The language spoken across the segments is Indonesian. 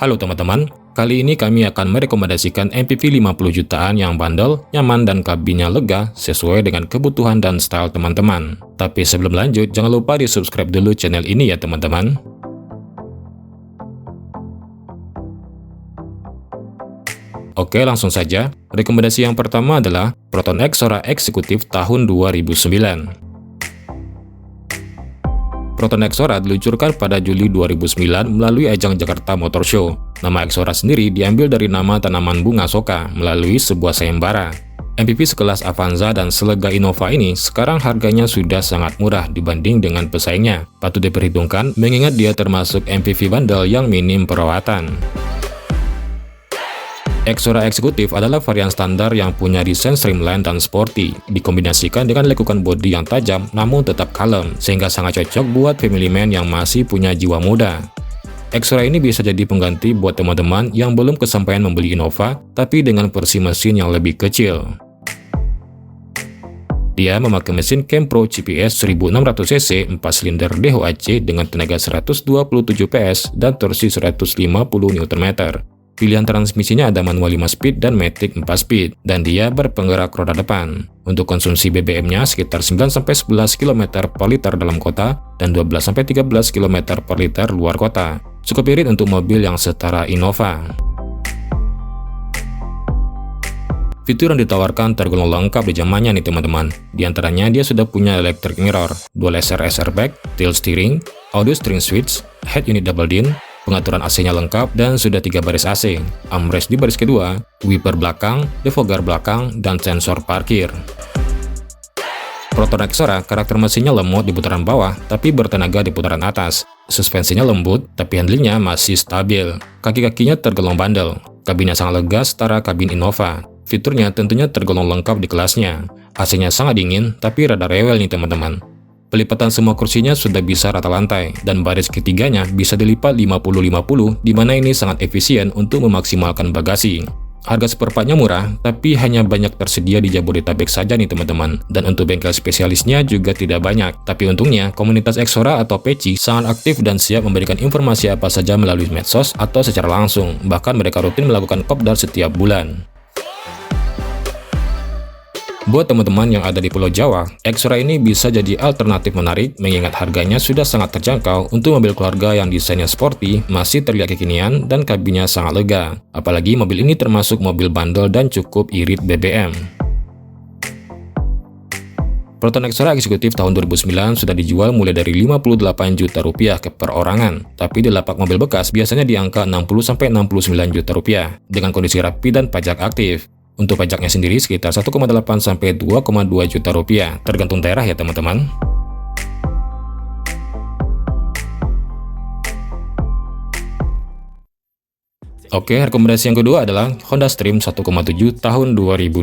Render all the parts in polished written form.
Halo teman-teman, kali ini kami akan merekomendasikan MPV 50 jutaan yang bandel, nyaman, dan kabinnya lega sesuai dengan kebutuhan dan style teman-teman. Tapi sebelum lanjut, jangan lupa di subscribe dulu channel ini ya teman-teman. Oke, langsung saja. Rekomendasi yang pertama adalah Proton X Sora Eksekutif tahun 2009. Proton X Sora diluncurkan pada Juli 2009 melalui ajang Jakarta Motor Show. Nama X Sora sendiri diambil dari nama tanaman bunga soka melalui sebuah sayembara. MPV sekelas Avanza dan selega Innova ini sekarang harganya sudah sangat murah dibanding dengan pesaingnya. Patut diperhitungkan mengingat dia termasuk MPV bandel yang minim perawatan. X Sora Eksekutif adalah varian standar yang punya desain streamline dan sporty, dikombinasikan dengan lekukan bodi yang tajam namun tetap kalem, sehingga sangat cocok buat family man yang masih punya jiwa muda. X Sora ini bisa jadi pengganti buat teman-teman yang belum kesampaian membeli Innova, tapi dengan versi mesin yang lebih kecil. Dia memakai mesin Kempro CPS 1600cc 4 silinder DHOAC dengan tenaga 127 PS dan torsi 150 Nm. Pilihan transmisinya ada manual 5 speed dan matic 4 speed, dan dia berpenggerak roda depan. Untuk konsumsi BBM-nya sekitar 9-11 km per liter dalam kota, dan 12-13 km per liter luar kota. Cukup irit untuk mobil yang setara Innova. Fitur yang ditawarkan tergolong lengkap di zamannya nih teman-teman. Di antaranya dia sudah punya electric mirror, dual SRS airbag, tilt steering, audio steering switch, head unit double din, pengaturan AC-nya lengkap dan sudah 3 baris AC, armrest di baris kedua, wiper belakang, defogger belakang, dan sensor parkir. Proton X Sora karakter mesinnya lemot di putaran bawah tapi bertenaga di putaran atas. Suspensinya lembut tapi handlingnya masih stabil. Kaki-kakinya tergolong bandel. Kabinnya sangat lega setara kabin Innova. Fiturnya tentunya tergolong lengkap di kelasnya. AC-nya sangat dingin tapi rada rewel nih teman-teman. Pelipatan semua kursinya sudah bisa rata lantai, dan baris ketiganya bisa dilipat 50-50, di mana ini sangat efisien untuk memaksimalkan bagasi. Harga seperempatnya murah, tapi hanya banyak tersedia di Jabodetabek saja nih teman-teman. Dan untuk bengkel spesialisnya juga tidak banyak. Tapi untungnya, komunitas X Sora atau Peci sangat aktif dan siap memberikan informasi apa saja melalui medsos atau secara langsung. Bahkan mereka rutin melakukan kopdar setiap bulan. Buat teman-teman yang ada di Pulau Jawa, X Sora ini bisa jadi alternatif menarik mengingat harganya sudah sangat terjangkau untuk mobil keluarga yang desainnya sporty, masih terlihat kekinian, dan kabinnya sangat lega. Apalagi mobil ini termasuk mobil bandel dan cukup irit BBM. Proton X Sora Eksekutif tahun 2009 sudah dijual mulai dari 58 juta rupiah ke perorangan, tapi di lapak mobil bekas biasanya di angka 60-69 juta rupiah, dengan kondisi rapi dan pajak aktif. Untuk pajaknya sendiri sekitar 1,8-2,2 juta rupiah, tergantung daerah ya teman-teman. Oke, rekomendasi yang kedua adalah Honda Stream 1,7 tahun 2002.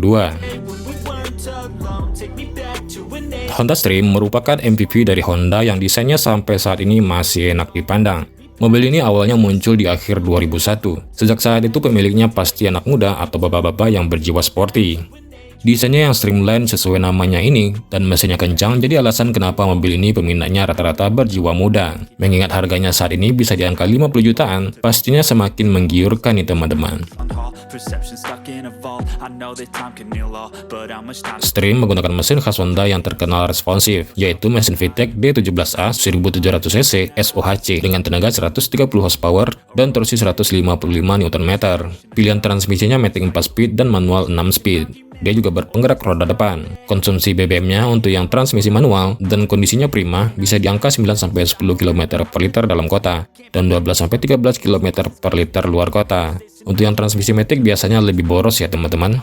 Honda Stream merupakan MPV dari Honda yang desainnya sampai saat ini masih enak dipandang. Mobil ini awalnya muncul di akhir 2001. Sejak saat itu pemiliknya pasti anak muda atau bapak-bapak yang berjiwa sporty. Desainnya yang streamline sesuai namanya ini, dan mesinnya kencang jadi alasan kenapa mobil ini peminatnya rata-rata berjiwa muda. Mengingat harganya saat ini bisa di angka 50 jutaan, pastinya semakin menggiurkan nih teman-teman. Stream menggunakan mesin khas Honda yang terkenal responsif, yaitu mesin VTEC D17A 1700cc SOHC dengan tenaga 130 horsepower dan torsi 155 Nm. Pilihan transmisinya matic 4 speed dan manual 6 speed. Dia juga berpenggerak roda depan. Konsumsi BBM-nya untuk yang transmisi manual dan kondisinya prima bisa di angka 9-10 km per liter dalam kota dan 12-13 km per liter luar kota. Untuk yang transmisi matic biasanya lebih boros ya teman-teman.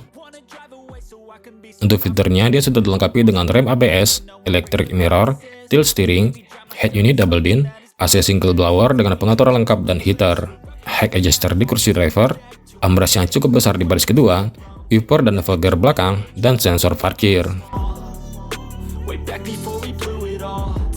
Untuk fiturnya dia sudah dilengkapi dengan rem ABS, electric mirror, tilt steering, head unit double din, AC single blower dengan pengaturan lengkap dan heater, head adjuster di kursi driver, armrest yang cukup besar di baris kedua, wiper dan defogger belakang, dan sensor parkir.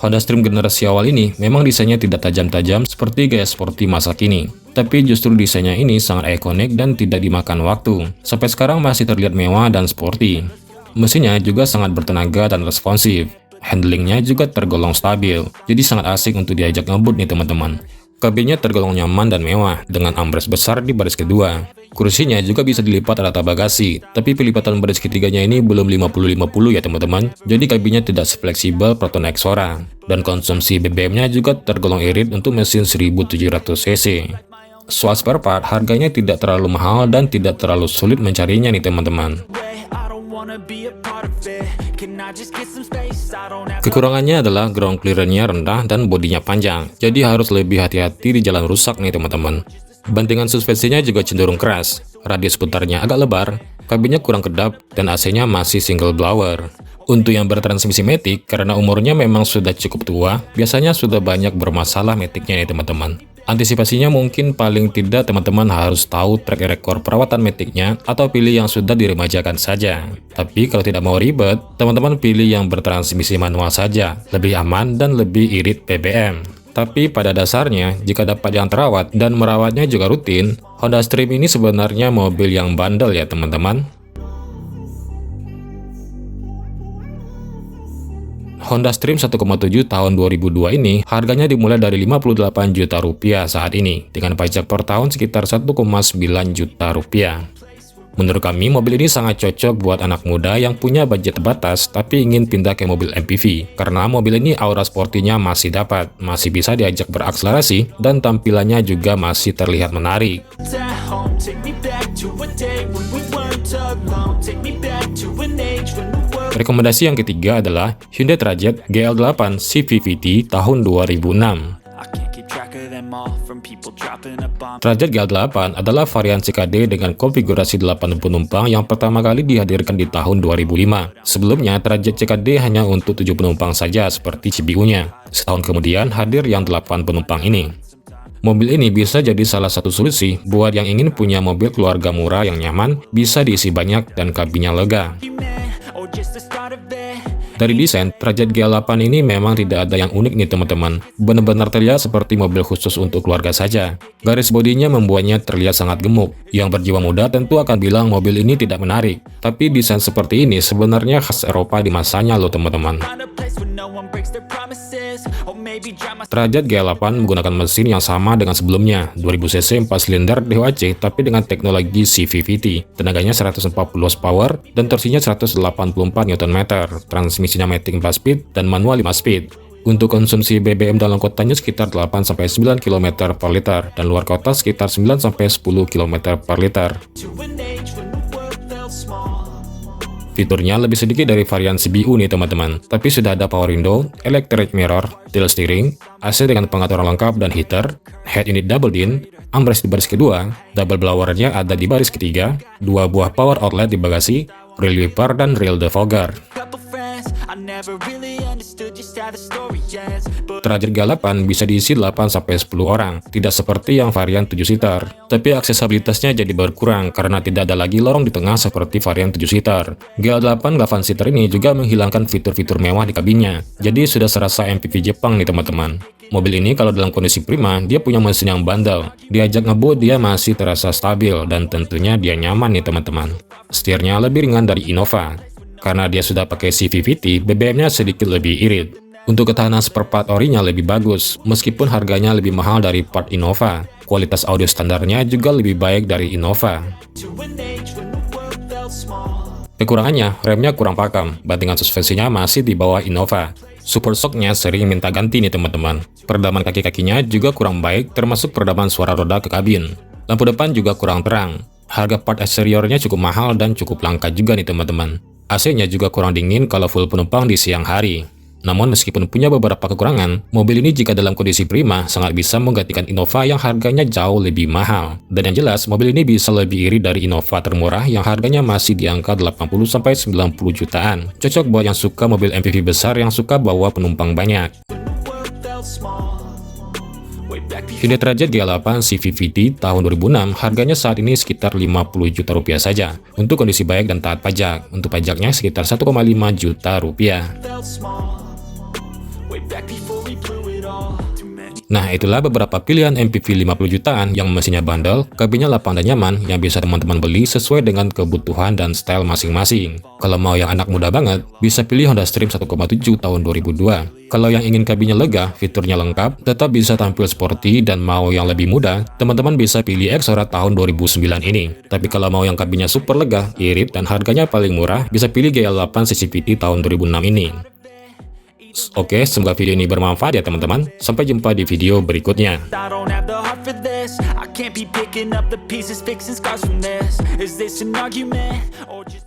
Honda Stream generasi awal ini memang desainnya tidak tajam-tajam seperti gaya sporty masa kini. Tapi justru desainnya ini sangat ikonik dan tidak dimakan waktu. Sampai sekarang masih terlihat mewah dan sporty. Mesinnya juga sangat bertenaga dan responsif. Handlingnya juga tergolong stabil, jadi sangat asik untuk diajak ngebut nih teman-teman. Kabinnya tergolong nyaman dan mewah, dengan armrest besar di baris kedua. Kursinya juga bisa dilipat rata bagasi, tapi pelipatan baris ketiganya ini belum 50-50 ya teman-teman, jadi kabinnya tidak sefleksibel Proton Exora. Dan konsumsi BBM-nya juga tergolong irit untuk mesin 1700 cc. Soal spare part, harganya tidak terlalu mahal dan tidak terlalu sulit mencarinya nih teman-teman. Kekurangannya adalah ground clearance-nya rendah dan bodinya panjang, jadi harus lebih hati-hati di jalan rusak nih teman-teman. Bantingan suspensinya juga cenderung keras, radius putarnya agak lebar, kabinnya kurang kedap, dan AC-nya masih single blower. Untuk yang bertransmisi matic, karena umurnya memang sudah cukup tua, biasanya sudah banyak bermasalah maticnya nih teman-teman. Antisipasinya mungkin paling tidak teman-teman harus tahu track record perawatan maticnya atau pilih yang sudah diremajakan saja. Tapi kalau tidak mau ribet, teman-teman pilih yang bertransmisi manual saja, lebih aman dan lebih irit BBM. Tapi pada dasarnya, jika dapat yang terawat dan merawatnya juga rutin, Honda Stream ini sebenarnya mobil yang bandel ya teman-teman. Honda Stream 1,7 tahun 2002 ini harganya dimulai dari 58 juta rupiah saat ini, dengan pajak per tahun sekitar 1,9 juta rupiah. Menurut kami, mobil ini sangat cocok buat anak muda yang punya budget terbatas tapi ingin pindah ke mobil MPV. Karena mobil ini aura sportinya masih dapat, masih bisa diajak berakselerasi, dan tampilannya juga masih terlihat menarik. Rekomendasi yang ketiga adalah Hyundai Trajet GL8 CVVT tahun 2006. Trajet GL8 adalah varian CKD dengan konfigurasi 8 penumpang yang pertama kali dihadirkan di tahun 2005. Sebelumnya, Trajet CKD hanya untuk 7 penumpang saja seperti CBU-nya. Setahun kemudian hadir yang 8 penumpang ini. Mobil ini bisa jadi salah satu solusi buat yang ingin punya mobil keluarga murah yang nyaman, bisa diisi banyak dan kabinnya lega. Dari desain, Trajet GL8 ini memang tidak ada yang unik nih teman-teman. Benar-benar terlihat seperti mobil khusus untuk keluarga saja. Garis bodinya membuatnya terlihat sangat gemuk. Yang berjiwa muda tentu akan bilang mobil ini tidak menarik. Tapi desain seperti ini sebenarnya khas Eropa di masanya loh teman-teman. Trajet GL8 menggunakan mesin yang sama dengan sebelumnya, 2000 cc 4 silinder DOHC tapi dengan teknologi CVVT. Tenaganya 140 horsepower dan torsinya 184 Nm. Transmisinya matic 4 speed dan manual 5 speed. Untuk konsumsi BBM dalam kotanya sekitar 8-9 km per liter dan luar kota sekitar 9-10 km per liter. Fiturnya lebih sedikit dari varian CBU nih teman-teman, tapi sudah ada power window, electric mirror, tilt steering, AC dengan pengaturan lengkap dan heater, head unit double din, armrest di baris kedua, double blowernya ada di baris ketiga, 2 buah power outlet di bagasi, rear wiper dan rear defogger. Trajet GL8 bisa diisi 8-10 orang, tidak seperti yang varian 7-seater. Tapi aksesibilitasnya jadi berkurang karena tidak ada lagi lorong di tengah seperti varian 7-seater. GL8 8-seater ini juga menghilangkan fitur-fitur mewah di kabinnya, jadi sudah serasa MPV Jepang nih teman-teman. Mobil ini kalau dalam kondisi prima, dia punya mesin yang bandel. Diajak ngebut dia masih terasa stabil dan tentunya dia nyaman nih teman-teman. Setirnya lebih ringan dari Innova. Karena dia sudah pakai CVVT, BBM-nya sedikit lebih irit. Untuk ketahanan spare part orinya lebih bagus, meskipun harganya lebih mahal dari part Innova. Kualitas audio standarnya juga lebih baik dari Innova. Kekurangannya, remnya kurang pakem, bantingan suspensinya masih di bawah Innova. Support shock-nya sering minta ganti nih teman-teman. Peredaman kaki-kakinya juga kurang baik, termasuk peredaman suara roda ke kabin. Lampu depan juga kurang terang. Harga part eksteriornya cukup mahal dan cukup langka juga nih teman-teman. AC-nya juga kurang dingin kalau full penumpang di siang hari. Namun meskipun punya beberapa kekurangan, mobil ini jika dalam kondisi prima sangat bisa menggantikan Innova yang harganya jauh lebih mahal. Dan yang jelas, mobil ini bisa lebih irit dari Innova termurah yang harganya masih di angka 80-90 jutaan. Cocok buat yang suka mobil MPV besar yang suka bawa penumpang banyak. Hyundai Trajet GL8 CVVT tahun 2006 harganya saat ini sekitar 50 juta rupiah saja untuk kondisi baik dan taat pajak. Untuk pajaknya sekitar 1,5 juta rupiah. Nah, itulah beberapa pilihan MPV 50 jutaan yang mesinnya bandel, kabinnya lapang dan nyaman yang bisa teman-teman beli sesuai dengan kebutuhan dan style masing-masing. Kalau mau yang anak muda banget, bisa pilih Honda Stream 1,7 tahun 2002. Kalau yang ingin kabinnya lega, fiturnya lengkap, tetap bisa tampil sporty dan mau yang lebih muda, teman-teman bisa pilih Exora tahun 2009 ini. Tapi kalau mau yang kabinnya super lega, irit, dan harganya paling murah, bisa pilih GL8 CCVT tahun 2006 ini. Oke, semoga video ini bermanfaat ya teman-teman. Sampai jumpa di video berikutnya. I don't have the heart for this. I can't be picking up the pieces, fixing scars from this. Is this an argument or just